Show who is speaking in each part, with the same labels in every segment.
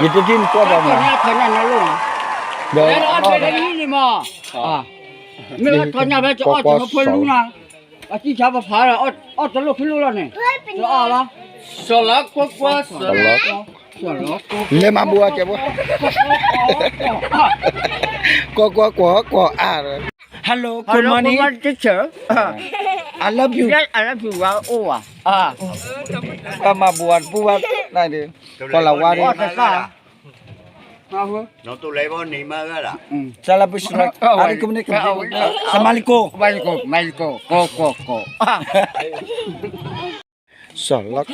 Speaker 1: 你这进过着吗？
Speaker 2: 他那那弄，
Speaker 1: 对，
Speaker 2: 那这这你嘛啊，没有他那边就二十多路呢，啊，之前不爬了26kg了呢，是啊吧？
Speaker 3: 少了呱呱少了。
Speaker 1: 你嘛บัวเจ็บบ่กว่าHello good morning
Speaker 2: teacher
Speaker 1: I love you
Speaker 2: yes I love you ว่าโอ้อ่ะ
Speaker 1: ก็มาบวชผู้ว่าได้ดิก็เราว่าดิ
Speaker 4: nó tôi lấy bao nhiêu mà cái là
Speaker 1: salam bismillah alaikum assalamualaikum
Speaker 2: Mexico go
Speaker 1: สอนลัก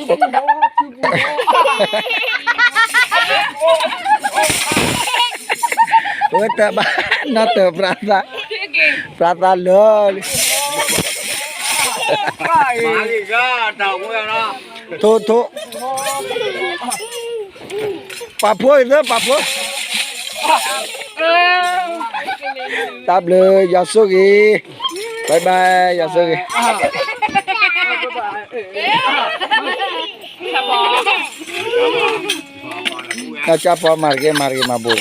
Speaker 1: โอ้แต่บ้านน่าเตอปราตาเลย
Speaker 4: mà gì cơ tàu của em đó
Speaker 1: โทปะพูดเด้อปะพูดตับเลยอย่าสุกีบายบายอย่าสุกีถ้าจะพอมาร์เกมาบุ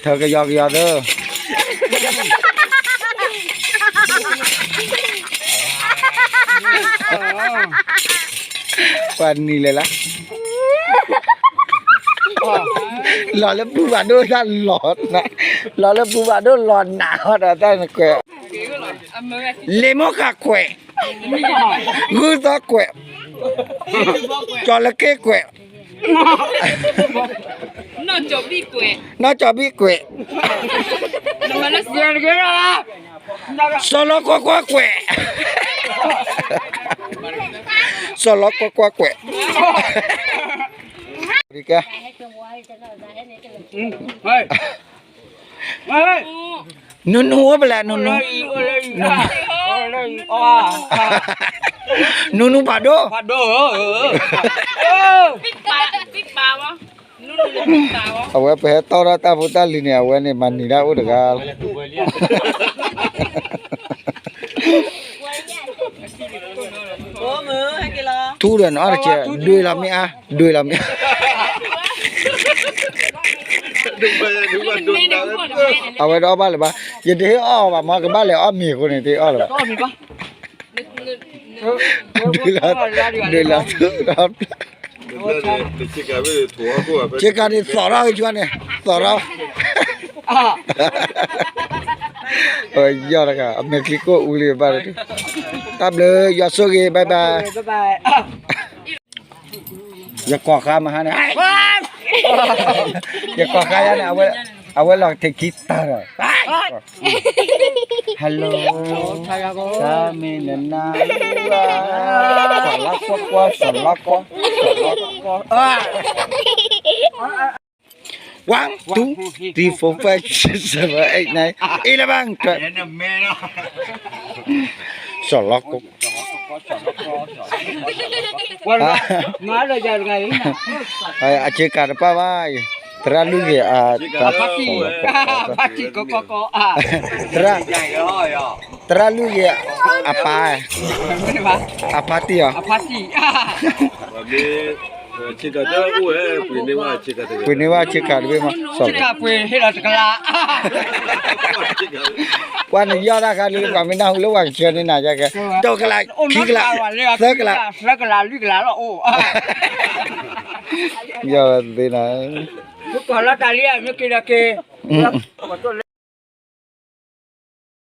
Speaker 1: เธอก็ยอกเด้อวันนี้เลยล่ะหล่อแล้วปูบาโดท่านหลอดนะหล่อแล้วปูบาโดหลอนหนาวนะท่านแกเลโมกะแกกูตะแกจระเข้แก
Speaker 5: น่าจบดีกว่า
Speaker 1: น่าจะบีแก
Speaker 5: มาแล้ว
Speaker 2: เดี๋ยวเดี๋ยวนะ
Speaker 1: สโลกวแกสโลกวแกดีแก
Speaker 2: เฮ้ยเฮ้ย
Speaker 1: นุ่นหัวไปแล้วนุ่นปาโด
Speaker 2: ผัดโด
Speaker 5: ปิดปาวะนู่นปิดตาวะ
Speaker 1: เอาไว้ไปต่อตาพุตาลีเนี่ยเอาไว้เนี่ยมันนี่ได้อุดกาลทุเรียนอะไรเจ้ด้วยละมั้ยด้วยละมั้ย
Speaker 4: đúng rồi đúng
Speaker 1: เอาไว้รอบ้านเลยป่ะอย่าเดี๋ยวอ้อป่ะมากับบ้านเลยอ้อมีคนนี่ที่อ้อเลยป่ะ
Speaker 2: ก็มีปะ
Speaker 1: ด้วยละครับ
Speaker 4: để chỉ cả với thua của
Speaker 1: เจ้าการนี่สอเราอีกวันเนี่ยสอเราเอ้ยยอดเลยครับอเมริกาอุลีบ้านเลยตับเลยยอดสุกี้บายบายอย่ากอดขามาฮะเนี่ยอย่ากอดขาเนี่ยเอาไว้ลองเทคกีตาร์เลยฮัลโหลสามีนันนาสลักOne, two, three, 4, 5, 6, 7, 8, 9, 11, 12.
Speaker 4: nó mê nó
Speaker 1: Salak ko.
Speaker 2: วันมาเลยจะไง
Speaker 1: Ay, achika pa ba? Terlalu ya.
Speaker 2: Pati kok
Speaker 4: chạy rồi à
Speaker 1: Terlalu ya apa? Apati ya?
Speaker 2: Pati
Speaker 4: chỉ cả đó u ấy quên đi mà chỉ cả đó
Speaker 1: Pwede wa chika dwe ma.
Speaker 2: Cika pwe hela tekala
Speaker 1: Wan yo da ka lu ka mina lu wa chen ni na ja ke. To ka la ki ka la. Sa ka la.
Speaker 2: Sekala lükala lo oh
Speaker 1: Yo de na.
Speaker 2: Ko la talia me kira ke